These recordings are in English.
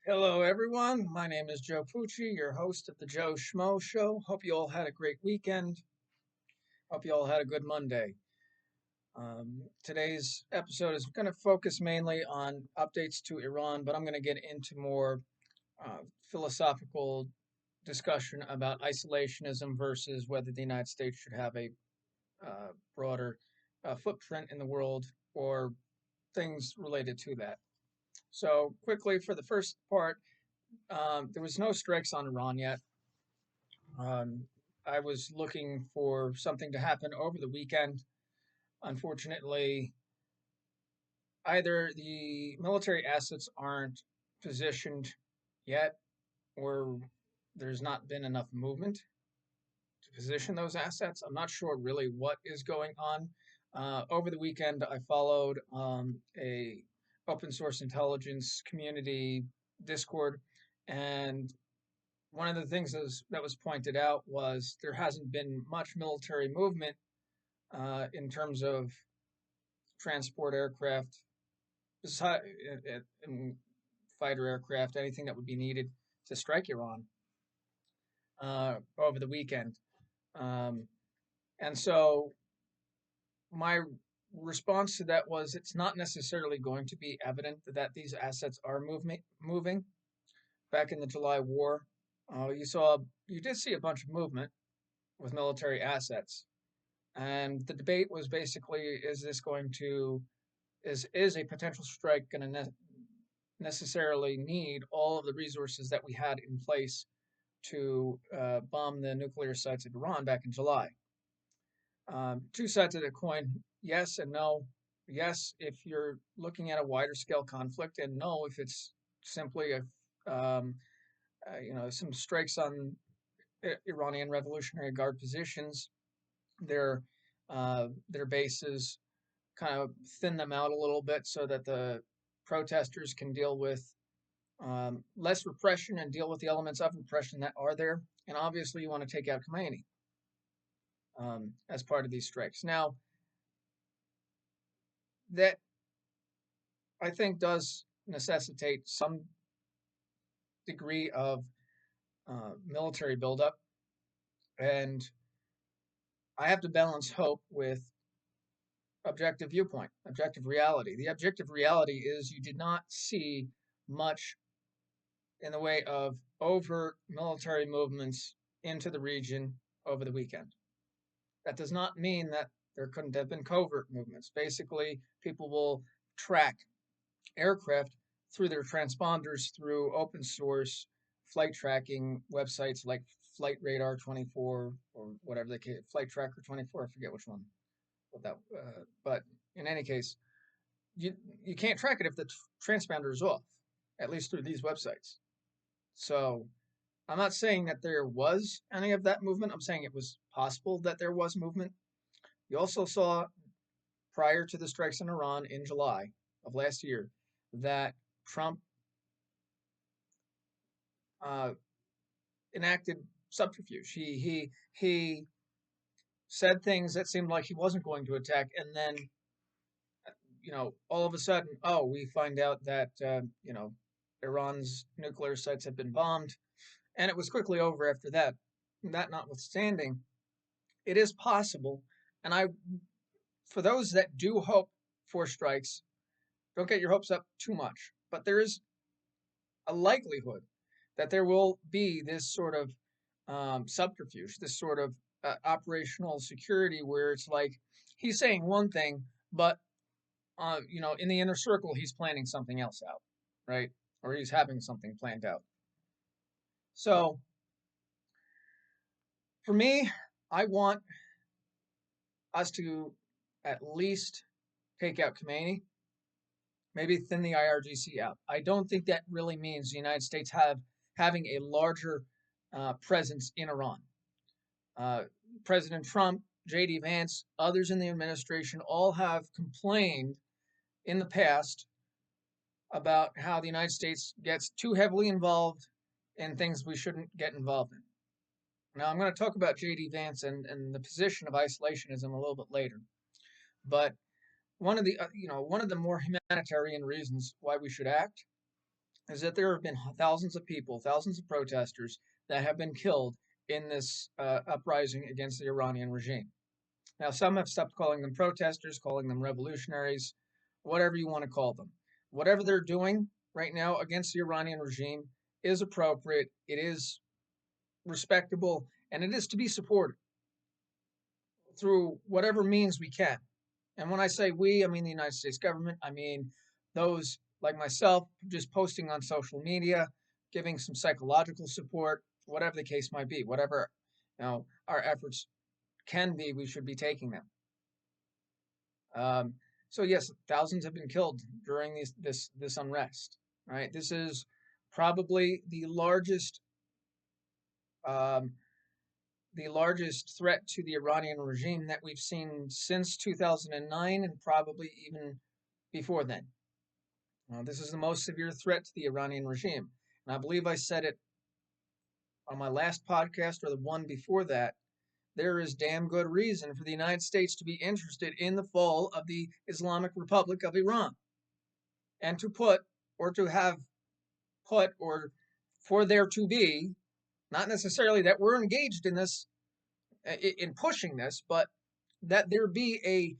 Hello, everyone. My name is Joe Pucci, your host of the Joe Schmo Show. Hope you all had a great weekend. Hope you all had a good Monday. Today's episode is going to focus mainly on updates to Iran, but I'm going to get into more philosophical discussion about isolationism versus whether the United States should have a broader footprint in the world or things related to that. So, quickly for the first part, there was no strikes on Iran yet. Um, I was looking for something to happen over the weekend. Unfortunately, either the military assets aren't positioned yet, or there's not been enough movement to position those assets. I'm not sure really what is going on. Over the weekend, I followed a open source intelligence community Discord, and one of the things that was pointed out was there hasn't been much military movement in terms of transport aircraft, and fighter aircraft, anything that would be needed to strike Iran over the weekend. Um, and so my response to that was it's not necessarily going to be evident that these assets are moving. Back in the July war, you did see a bunch of movement with military assets. And the debate was basically, is this going to is a potential strike going to necessarily need all of the resources that we had in place to bomb the nuclear sites of Iran back in July? Two sides of the coin, yes and no. Yes, if you're looking at a wider scale conflict, and no, if it's simply some strikes on Iranian Revolutionary Guard positions, their bases, kind of thin them out a little bit so that the protesters can deal with less repression and deal with the elements of repression that are there. And obviously, you want to take out Khomeini as part of these strikes. Now, that I think does necessitate some degree of military buildup, and I have to balance hope with objective viewpoint, objective reality. The objective reality is you did not see much in the way of overt military movements into the region over the weekend. That does not mean that there couldn't have been covert movements. Basically, people will track aircraft through their transponders through open source flight tracking websites like Flight Radar 24 or whatever they call it, Flight Tracker 24. I forget which one. But in any case, you can't track it if the transponder is off, at least through these websites. So I'm not saying that there was any of that movement. I'm saying it was possible that there was movement. You also saw prior to the strikes in Iran in July of last year that Trump uh, enacted subterfuge. He said things that seemed like he wasn't going to attack, and then all of a sudden, oh, we find out that Iran's nuclear sites have been bombed, and it was quickly over after that. That notwithstanding, it is possible, and for those that do hope for strikes, don't get your hopes up too much. But there is a likelihood that there will be this sort of subterfuge, this sort of operational security where it's like he's saying one thing, but in the inner circle, he's planning something else out, right? Or he's having something planned out. So for me, I want us to at least take out Khomeini, maybe thin the IRGC out. I don't think that really means the United States having a larger presence in Iran. President Trump, J.D. Vance, others in the administration all have complained in the past about how the United States gets too heavily involved in things we shouldn't get involved in. Now, I'm going to talk about J.D. Vance and the position of isolationism a little bit later. But one of the more humanitarian reasons why we should act is that there have been thousands of people, thousands of protesters that have been killed in this uprising against the Iranian regime. Now, some have stopped calling them protesters, calling them revolutionaries, whatever you want to call them. Whatever they're doing right now against the Iranian regime is appropriate, it is respectable, and it is to be supported through whatever means we can. And when I say we, I mean the United States government. I mean those like myself just posting on social media, giving some psychological support, whatever the case might be, whatever our efforts can be, we should be taking them. Um, so yes, thousands have been killed during this unrest. Right, this is probably um, the largest threat to the Iranian regime that we've seen since 2009, and probably even before then. This is the most severe threat to the Iranian regime, and I believe I said it on my last podcast or the one before that. There is damn good reason for the United States to be interested in the fall of the Islamic Republic of Iran and to put or to have put or for there to be, not necessarily that we're engaged in this, in pushing this, but that there be a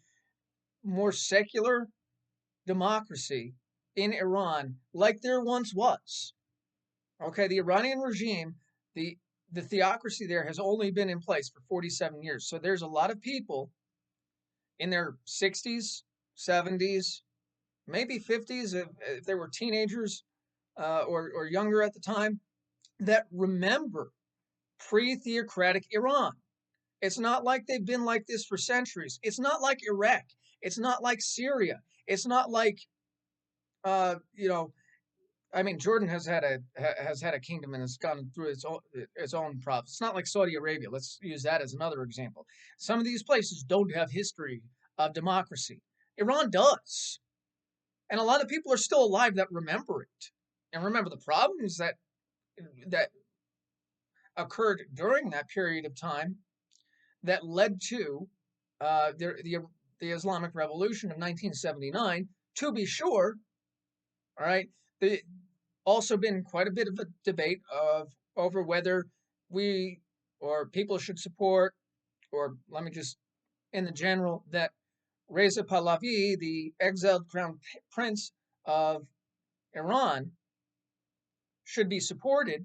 more secular democracy in Iran like there once was. Okay, the Iranian regime, the the theocracy there has only been in place for 47 years. So there's a lot of people in their 60s, 70s, maybe 50s if they were teenagers or younger at the time that remember pre-theocratic Iran. It's not like they've been like this for centuries. It's not like Iraq. It's not like Syria. It's not like uh, you know. I mean, Jordan has had a kingdom and has gone through its own problems. It's not like Saudi Arabia. Let's use that as another example. Some of these places don't have history of democracy. Iran does, and a lot of people are still alive that remember it and remember the problems that occurred during that period of time that led to the Islamic Revolution of 1979. To be sure, all right. The also been quite a bit of a debate of over whether we or people should support, or let me just in the general that Reza Pahlavi, the exiled crown prince of Iran, should be supported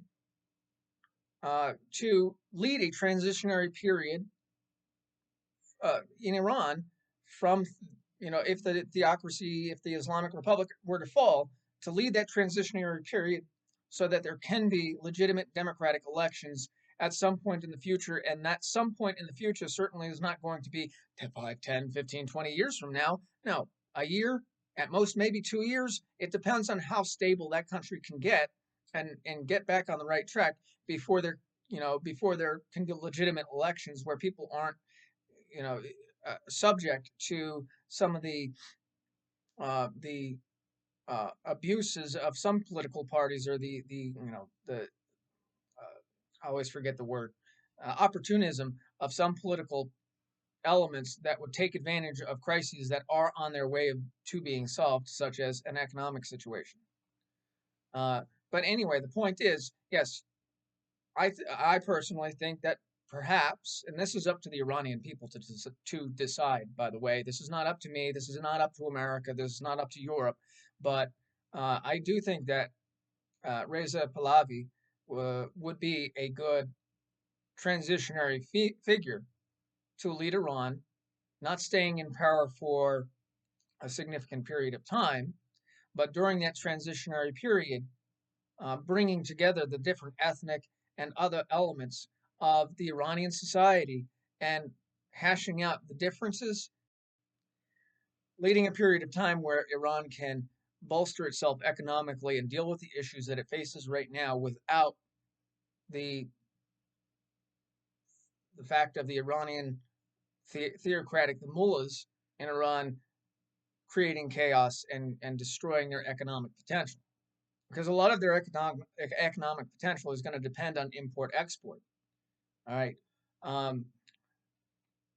to lead a transitionary period in Iran from, if the theocracy, if the Islamic Republic were to fall, to lead that transitionary period so that there can be legitimate democratic elections at some point in the future. And that some point in the future certainly is not going to be 5, 10, 15, 20 years from now. No, a year, at most maybe 2 years. It depends on how stable that country can get and get back on the right track before there can be legitimate elections where people aren't you know subject to some of the abuses of some political parties or the I always forget the word opportunism of some political elements that would take advantage of crises that are on their way to being solved, such as an economic situation. Uh, but anyway, the point is, yes, I personally think that perhaps, and this is up to the Iranian people to decide. By the way, this is not up to me. This is not up to America. This is not up to Europe. But I do think that Reza Pahlavi would be a good transitionary figure to lead Iran, not staying in power for a significant period of time, but during that transitionary period, bringing together the different ethnic and other elements of the Iranian society and hashing out the differences, leading a period of time where Iran can bolster itself economically and deal with the issues that it faces right now without the the fact of the Iranian theocratic, the mullahs in Iran creating chaos and destroying their economic potential. Because a lot of their economic potential is going to depend on import export. All right. Um,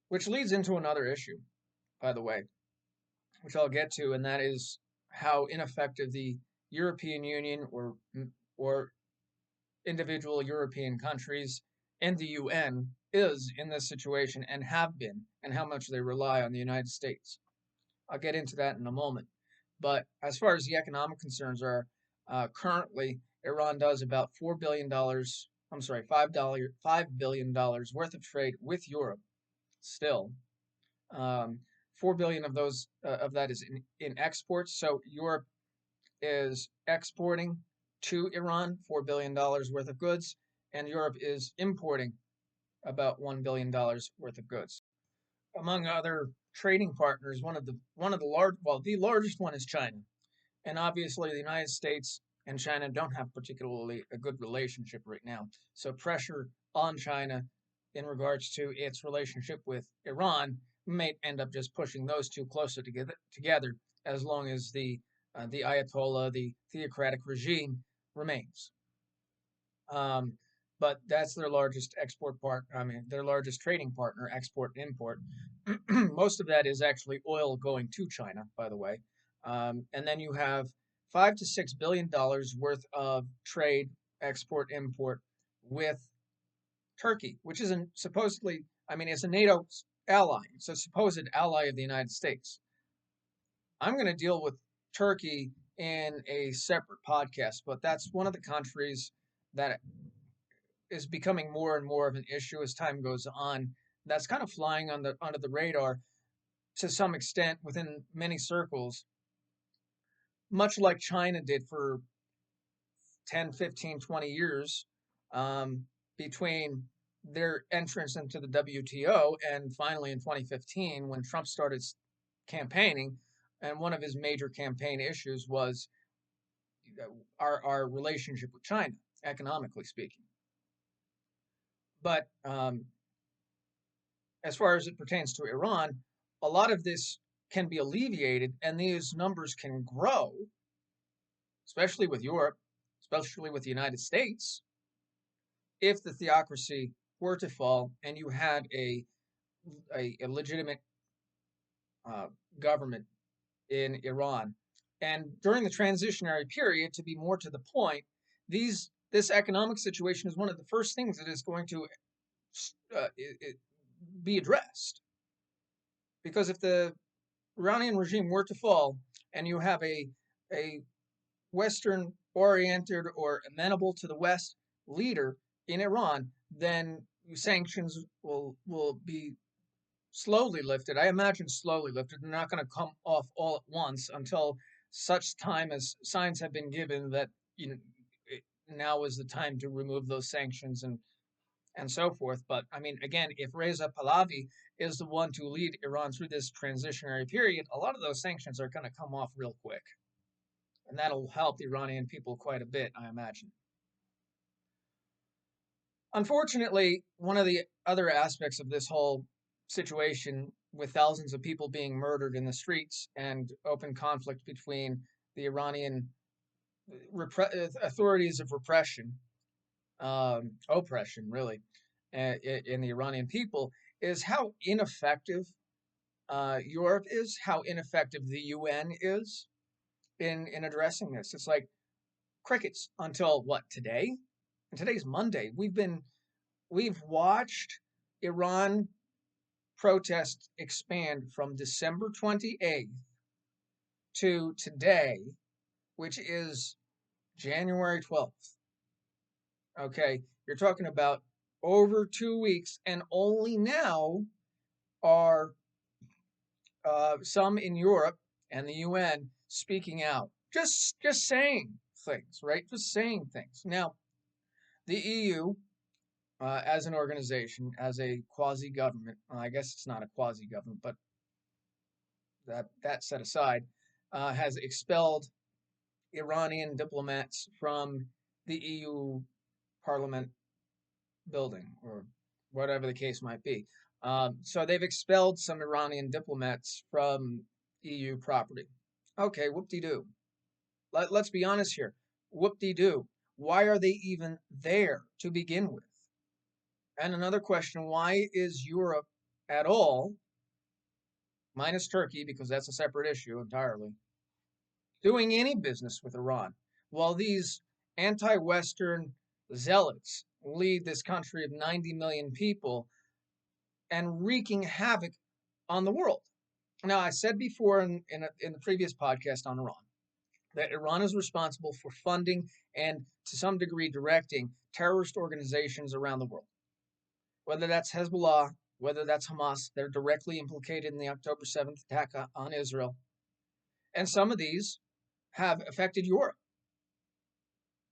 which leads into another issue, by the way, which I'll get to, and that is how ineffective the European Union or individual European countries and the UN is in this situation and have been, and how much they rely on the United States. I'll get into that in a moment. But as far as the economic concerns are, currently Iran does about $4 billion. I'm sorry, $5 billion worth of trade with Europe. Still, 4 billion of that is in exports. So Europe is exporting to Iran $4 billion worth of goods, and Europe is importing about $1 billion worth of goods. Among other trading partners, one of the large, well, the largest one is China, and obviously the United States and China don't have particularly a good relationship right now. So pressure on China in regards to its relationship with Iran may end up just pushing those two closer together as long as the Ayatollah, the theocratic regime remains. Um, but that's their largest export part. I mean, their largest trading partner, export and import. Most of that is actually oil going to China, by the way. And then you have $5 to $6 billion worth of trade, export, import with Turkey, which is supposedly, I mean, it's a NATO ally. It's a supposed ally of the United States. I'm going to deal with Turkey in a separate podcast, but that's one of the countries that is becoming more and more of an issue as time goes on. That's kind of flying under the radar to some extent within many circles, much like China did for 10, 15, 20 years um, between their entrance into the WTO and finally in 2015 when Trump started campaigning. And one of his major campaign issues was our relationship with China, economically speaking. But as far as it pertains to Iran, a lot of this can be alleviated and these numbers can grow, especially with Europe, especially with the United States, if the theocracy were to fall and you had a legitimate uh, government in Iran. And during the transitionary period, to be more to the point, this economic situation is one of the first things that is going to be addressed. Because if the Iranian regime were to fall and you have a Western oriented or amenable to the West leader in Iran, then sanctions will be slowly lifted. I imagine slowly lifted. They're not going to come off all at once until such time as signs have been given that you know now is the time to remove those sanctions and so forth. But I mean, again, if Reza Pahlavi is the one to lead Iran through this transitionary period, a lot of those sanctions are going to come off real quick. And that'll help the Iranian people quite a bit, I imagine. Unfortunately, one of the other aspects of this whole situation, with thousands of people being murdered in the streets and open conflict between the Iranian authorities of repression, oppression, really, in the Iranian people, is how ineffective Europe is, how ineffective the UN is in addressing this. It's like crickets until what, today? And today's Monday. We've watched Iran protests expand from December 28th to today, which is January 12th. Okay, you're talking about over 2 weeks, and only now are some in Europe and the UN speaking out, just saying things, right? Just saying things. Now, the EU, as an organization, as a quasi government, I guess it's not a quasi government, but that set aside, has expelled Iranian diplomats from the EU Parliament building, or whatever the case might be. So they've expelled some Iranian diplomats from EU property. Okay, whoop-de-doo. Let's be honest here. Whoop-de-doo. Why are they even there to begin with? And another question, why is Europe at all, minus Turkey, because that's a separate issue entirely, doing any business with Iran? while these anti-Western zealots lead this country of 90 million people and wreaking havoc on the world. Now, I said before in the previous podcast on Iran that Iran is responsible for funding and to some degree directing terrorist organizations around the world. Whether that's Hezbollah, whether that's Hamas, they're directly implicated in the October 7th attack on Israel. And some of these have affected Europe.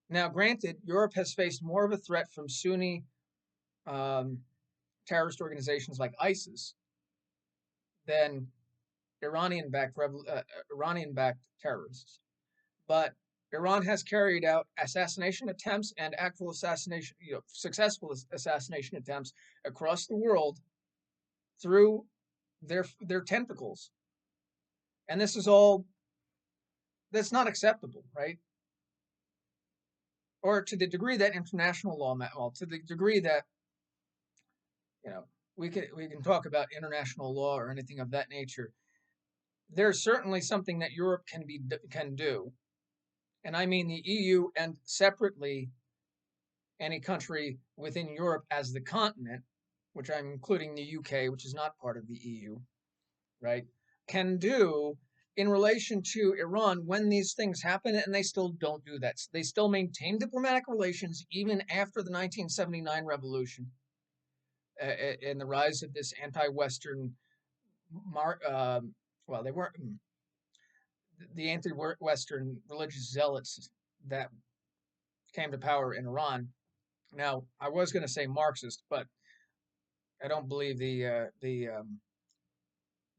Now, granted, Europe has faced more of a threat from Sunni um, terrorist organizations like ISIS than Iranian-backed terrorists. But Iran has carried out assassination attempts and actual assassination, successful assassination attempts across the world through their tentacles, and this is all that's not acceptable, right? Or to the degree that international law, well, to the degree that we can talk about international law or anything of that nature. There's certainly something that Europe can do, and I mean the EU, and separately any country within Europe as the continent, which I'm including the UK, which is not part of the EU, right, can do in relation to Iran when these things happen, and they still don't do that. They still maintain diplomatic relations even after the 1979 revolution and the rise of this anti-Western, well, they weren't the anti-Western religious zealots that came to power in Iran. Now, I was going to say Marxist, but I don't believe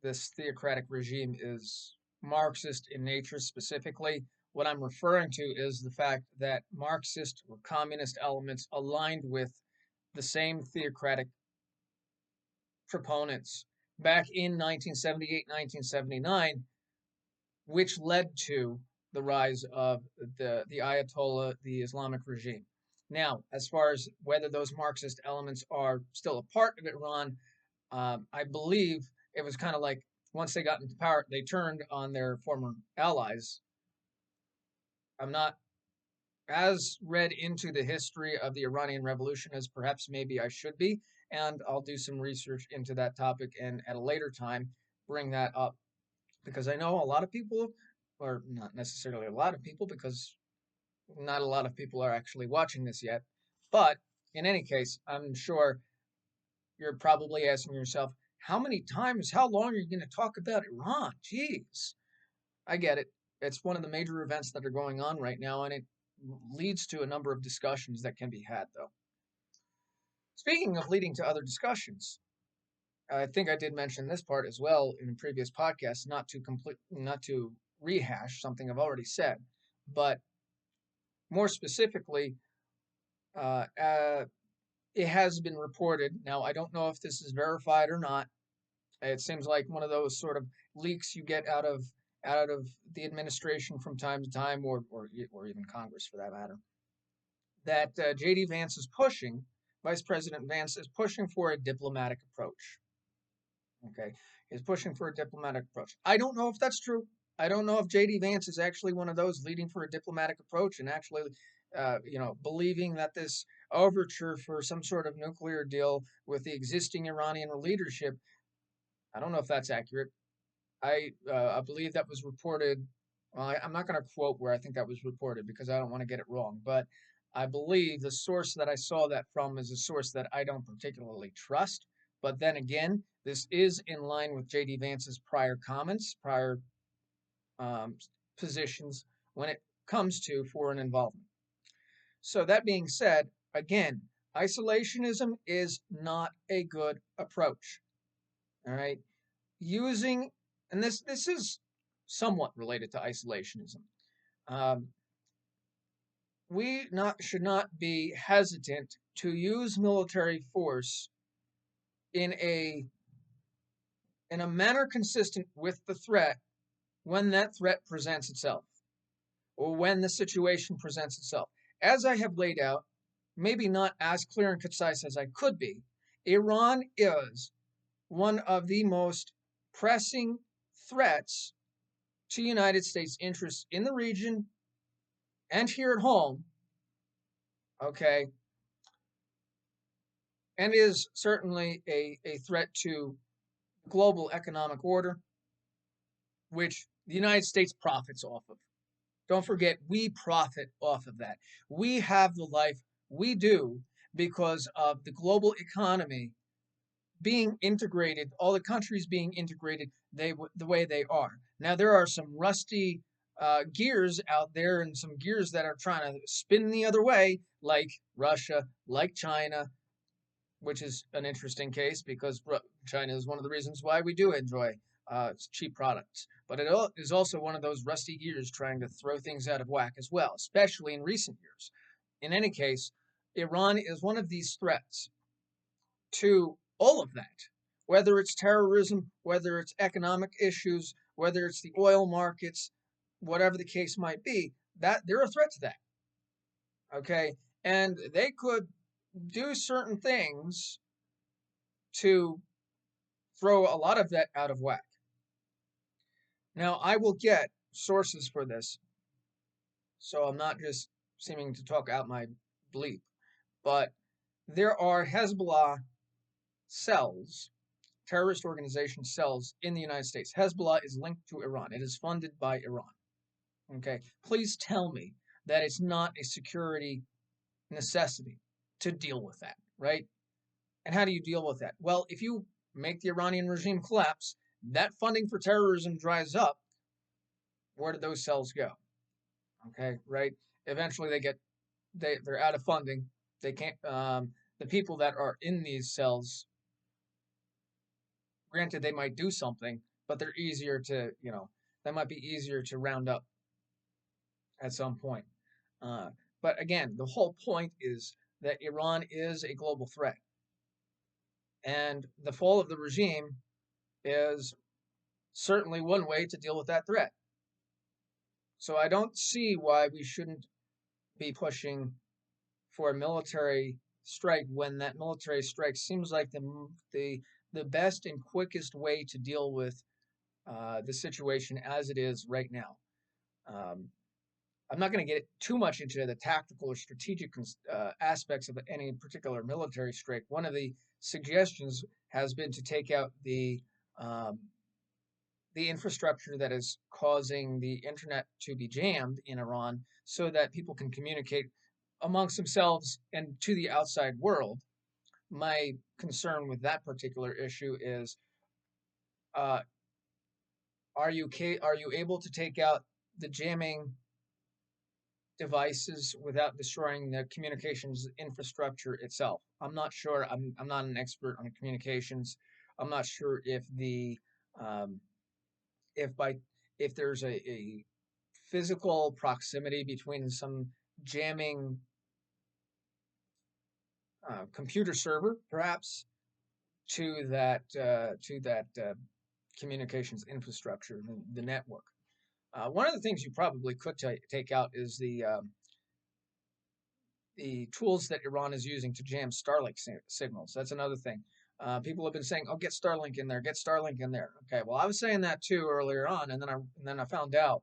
this theocratic regime is Marxist in nature specifically. What I'm referring to is the fact that Marxist or communist elements aligned with the same theocratic proponents back in 1978, 1979, which led to the rise of the Ayatollah, the Islamic regime. Now, as far as whether those Marxist elements are still a part of Iran, I believe it was kind of like once they got into power, they turned on their former allies. I'm not as read into the history of the Iranian Revolution as perhaps maybe I should be, and I'll do some research into that topic and at a later time bring that up because I know a lot of people, or not necessarily a lot of people, because not a lot of people are actually watching this yet. But in any case, I'm sure you're probably asking yourself, how long are you going to talk about Iran? Jeez. I get it. It's one of the major events that are going on right now, and it leads to a number of discussions that can be had, though. Speaking of leading to other discussions, I think I did mention this part as well in a previous podcast, not to rehash something I've already said, but more specifically, uh, uh, it has been reported. Now, I don't know if this is verified or not. It seems like one of those sort of leaks you get out of the administration from time to time, or even Congress for that matter. That J.D. Vance is pushing, Vice President Vance is pushing for a diplomatic approach. Okay, he's pushing for a diplomatic approach. I don't know if that's true. I don't know if J.D. Vance is actually one of those leading for a diplomatic approach and actually, believing that this overture for some sort of nuclear deal with the existing Iranian leadership. I don't know if that's accurate. I believe that was reported. Well, I'm not going to quote where I think that was reported because I don't want to get it wrong. But I believe the source that I saw that from is a source that I don't particularly trust. But then again, this is in line with J.D. Vance's prior comments, prior um, positions when it comes to foreign involvement. So that being said, again, isolationism is not a good approach. All right, using and this is somewhat related to isolationism. Um, we not should not be hesitant to use military force in a manner consistent with the threat when that threat presents itself or when the situation presents itself. As I have laid out, maybe not as clear and concise as I could be, Iran is one of the most pressing threats to United States interests in the region and here at home, okay, and is certainly a threat to global economic order, which the United States profits off of. Don't forget, we profit off of that. We have the life we do because of the global economy being integrated, all the countries being integrated the way they are. Now, there are some rusty gears out there and some gears that are trying to spin the other way, like Russia, like China, which is an interesting case because China is one of the reasons why we do enjoy cheap products. But it is also one of those rusty gears trying to throw things out of whack as well, especially in recent years. In any case, Iran is one of these threats to all of that, whether it's terrorism, whether it's economic issues, whether it's the oil markets, whatever the case might be, that they're a threat to that. Okay. And they could do certain things to throw a lot of that out of whack. Now, I will get sources for this, so I'm not just seeming to talk out my bleep, but there are Hezbollah cells, terrorist organization cells in the United States. Hezbollah is linked to Iran. It is funded by Iran. Okay, please tell me that it's not a security necessity to deal with that, right? And how do you deal with that? Well, if you make the Iranian regime collapse, that funding for terrorism dries up. Where do those cells go? Okay, right? Eventually, they're out of funding. They can't. The people that are in these cells, granted, they might do something, but they're easier to, that might be easier to round up at some point. Uh, but again, the whole point is that Iran is a global threat, and the fall of the regime is certainly one way to deal with that threat. So I don't see why we shouldn't be pushing for a military strike when that military strike seems like the best and quickest way to deal with the situation as it is right now. Um, I'm not going to get too much into the tactical or strategic aspects of any particular military strike. One of the suggestions has been to take out um, the infrastructure that is causing the internet to be jammed in Iran so that people can communicate amongst themselves and to the outside world. My concern with that particular issue is uh, are you able to take out the jamming devices without destroying the communications infrastructure itself? I'm not sure. I'm not an expert on communications. I'm not sure um, if by if there's a physical proximity between some jamming computer server, perhaps, to that communications infrastructure, the network. One of the things you probably could take out is the tools that Iran is using to jam Starlink signals. That's another thing. People have been saying, "Oh, get Starlink in there, get Starlink in there." Okay, well, I was saying that too earlier on, and then I found out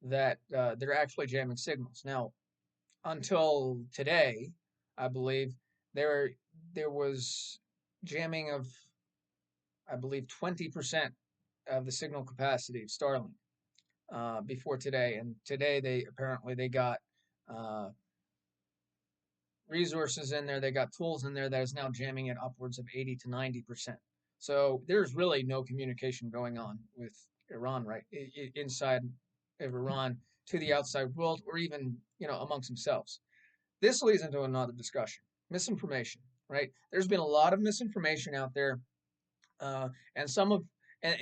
that they're actually jamming signals. Now, until today, I believe there there was jamming of, I believe, 20% of the signal capacity of Starlink before today, and today they got uh, resources in there, they got tools in there that is now jamming it upwards of 80 to 90%. So there's really no communication going on with Iran, right, inside of Iran to the outside world, or even amongst themselves. This leads into another discussion: misinformation. Right? There's been a lot of misinformation out there, uh, and some of and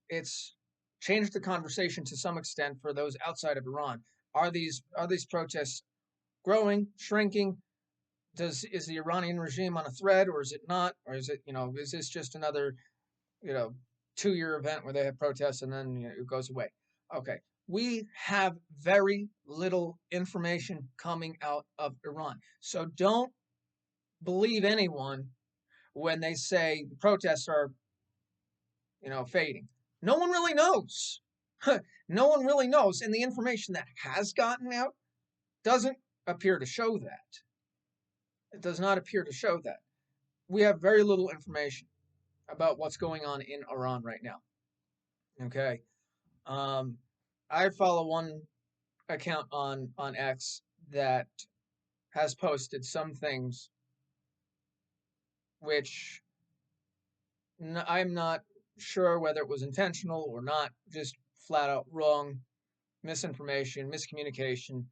it's changed the conversation to some extent for those outside of Iran. Are these protests growing, shrinking? Is the Iranian regime on a thread, or is it not? Or is this just another you know 2-year event where they have protests and then it goes away? Okay, we have very little information coming out of Iran, so don't believe anyone when they say the protests are fading. No one really knows. No one really knows, and the information that has gotten out doesn't appear to show that. It does not appear to show that. We have very little information about what's going on in Iran right now. Okay. Um, I follow one account on X that has posted some things which I'm not sure whether it was intentional or not, just flat out wrong, misinformation, miscommunication,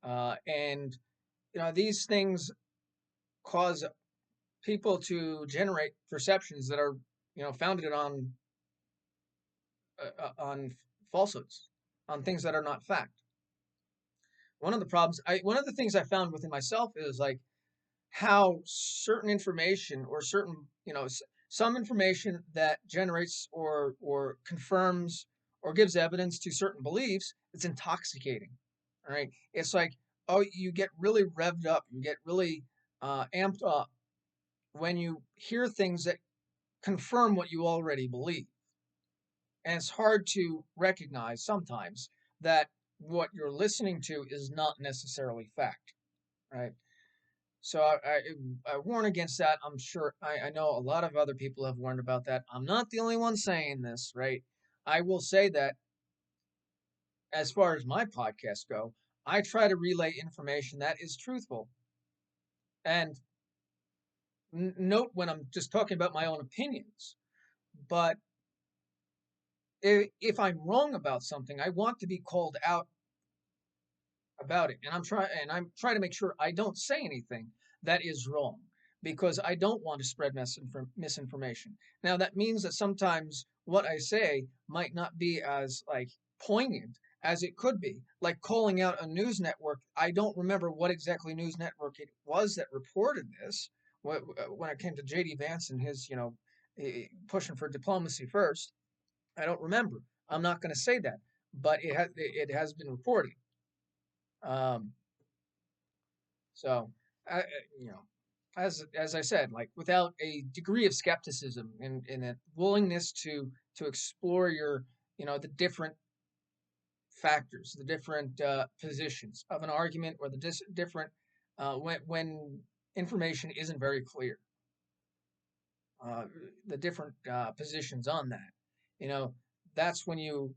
and these things cause people to generate perceptions that are founded on falsehoods, on things that are not fact. One of the things I found within myself is like how certain information or certain some information that generates or confirms or gives evidence to certain beliefs, it's intoxicating. All right, it's like, oh, you get really revved up, you get really amped up when you hear things that confirm what you already believe. And it's hard to recognize sometimes that what you're listening to is not necessarily fact, right? So I warn against that. I'm sure I know a lot of other people have warned about that. I'm not the only one saying this, right? I will say that as far as my podcasts go, I try to relay information that is truthful. And note when I'm just talking about my own opinions, but if I'm wrong about something, I want to be called out about it, and I'm trying to make sure I don't say anything that is wrong because I don't want to spread misinformation. Now that means that sometimes what I say might not be as like poignant as it could be, like calling out a news network. I don't remember what exactly news network it was that reported this when it came to JD Vance and his pushing for diplomacy first. I don't remember. I'm not going to say that, but it has been reported. Um, so, I, you know, as I said, like without a degree of skepticism and a willingness to explore the different factors, the different positions of an argument, or the different when information isn't very clear, uh, the different positions on that, you know, that's when you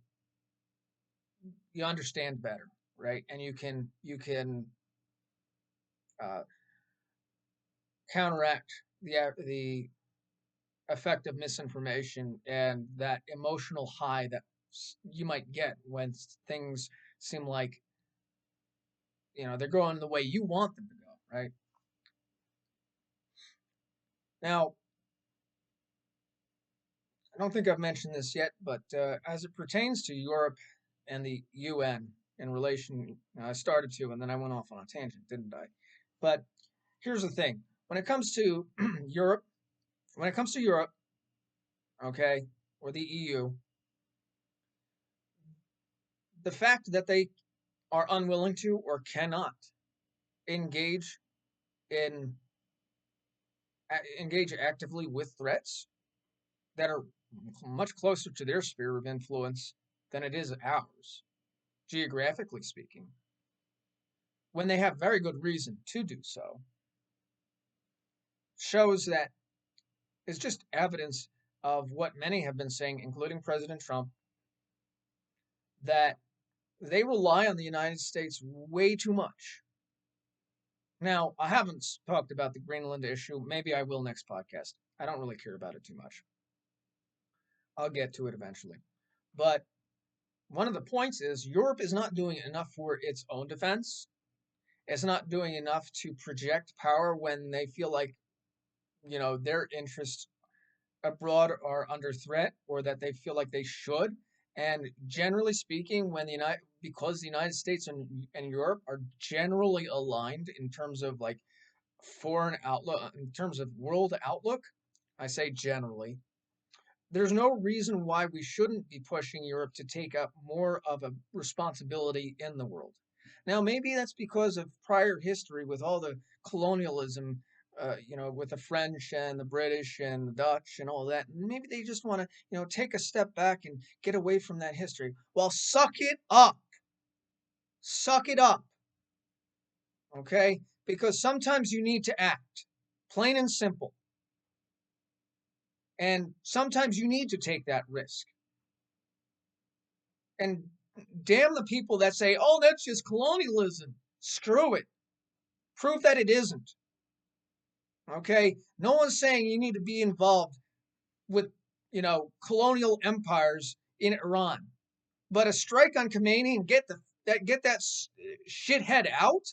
understand better, right? And you can uh, counteract the effect of misinformation and that emotional high that you might get when things seem like they're going the way you want them to go, right? Now, I don't think I've mentioned this yet, but as it pertains to Europe and the UN in relation, I started to, and then I went off on a tangent, didn't I? But here's the thing: when it comes to Europe, when it comes to Europe, okay, or the EU, the fact that they are unwilling to or cannot engage in engage actively with threats that are much closer to their sphere of influence than it is ours, geographically speaking, when they have very good reason to do so, shows that is just evidence of what many have been saying, including President Trump, that they rely on the United States way too much. Now, I haven't talked about the Greenland issue. Maybe I will next podcast. I don't really care about it too much. I'll get to it eventually. But one of the points is Europe is not doing enough for its own defense. It's not doing enough to project power when they feel like, their interests abroad are under threat or that they feel like they should. And generally speaking, because the United States and Europe are generally aligned in terms of like foreign outlook, in terms of world outlook, I say generally, there's no reason why we shouldn't be pushing Europe to take up more of a responsibility in the world. Now, maybe that's because of prior history with all the colonialism with the French and the British and the Dutch and all that. And maybe they just want to, take a step back and get away from that history. Well, suck it up. Suck it up. Okay? Because sometimes you need to act, plain and simple. And sometimes you need to take that risk. And damn the people that say, oh, that's just colonialism. Screw it. Prove that it isn't. Okay? No one's saying you need to be involved with, colonial empires in Iran. But a strike on Khomeini and get that shithead out?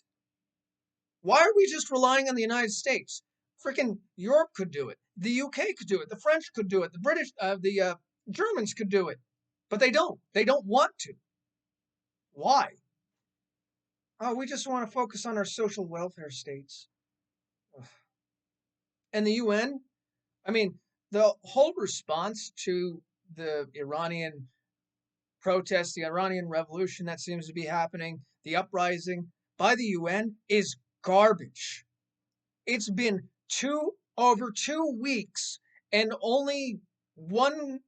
Why are we just relying on the United States? Freaking Europe could do it. The UK could do it. The French could do it. The British, the Germans could do it. But they don't. They don't want to. Why? Oh, we just want to focus on our social welfare states. Ugh. And the UN, I mean, the whole response to the Iranian protests, the Iranian revolution that seems to be happening, the uprising by the UN is garbage. It's been over 2 weeks, and only one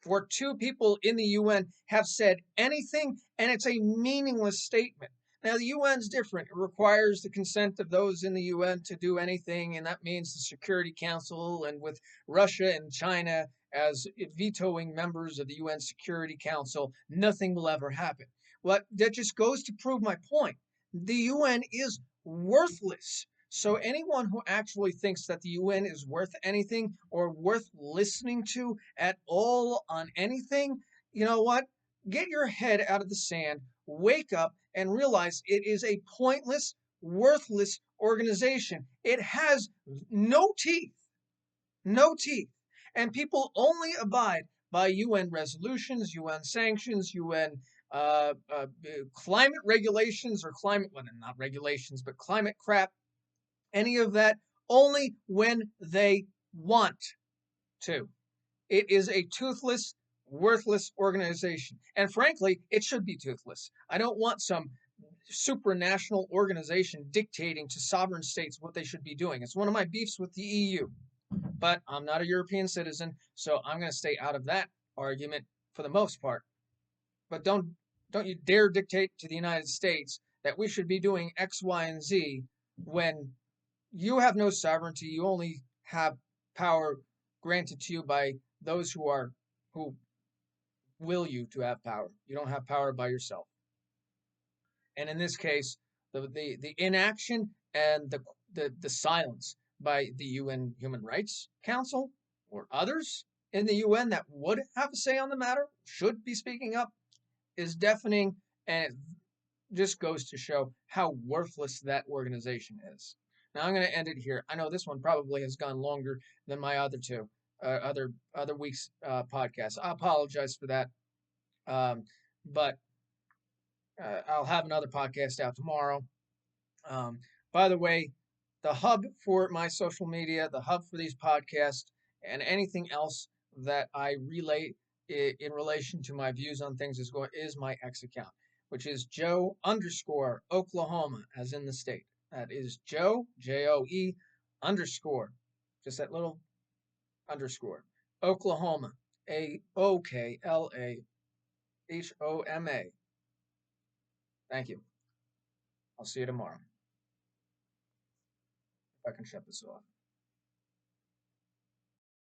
or two people in the UN have said anything, and it's a meaningless statement. Now, the UN's different. It requires the consent of those in the UN to do anything, and that means the Security Council, and with Russia and China as vetoing members of the UN Security Council, nothing will ever happen. Well, that just goes to prove my point. The UN is worthless. So anyone who actually thinks that the UN is worth anything or worth listening to at all on anything, you know what? Get your head out of the sand, wake up, and realize it is a pointless, worthless organization. It has no teeth, no teeth. And people only abide by UN resolutions, UN sanctions, UN climate regulations, or climate, well, not regulations, but climate crap, any of that, only when they want to. It is a toothless, worthless organization. And frankly, it should be toothless. I don't want some supranational organization dictating to sovereign states what they should be doing. It's one of my beefs with the EU. But I'm not a European citizen, so I'm going to stay out of that argument for the most part. But don't you dare dictate to the United States that we should be doing X, Y, and Z when you have no sovereignty. You only have power granted to you by those who will you to have power. You don't have power by yourself. And in this case, the inaction and the silence by the UN Human Rights Council or others in the UN that would have a say on the matter, should be speaking up, is deafening, and it just goes to show how worthless that organization is. Now I'm going to end it here. I know this one probably has gone longer than my other two, other weeks' podcasts. I apologize for that, but I'll have another podcast out tomorrow. By the way, the hub for my social media, the hub for these podcasts, and anything else that I relate in relation to my views on things is my X account, which is Joe _ Oklahoma, as in the state. That is Joe, Joe underscore, just that little underscore, Oklahoma, AOKLAHOMA. Thank you. I'll see you tomorrow. If I can shut this off.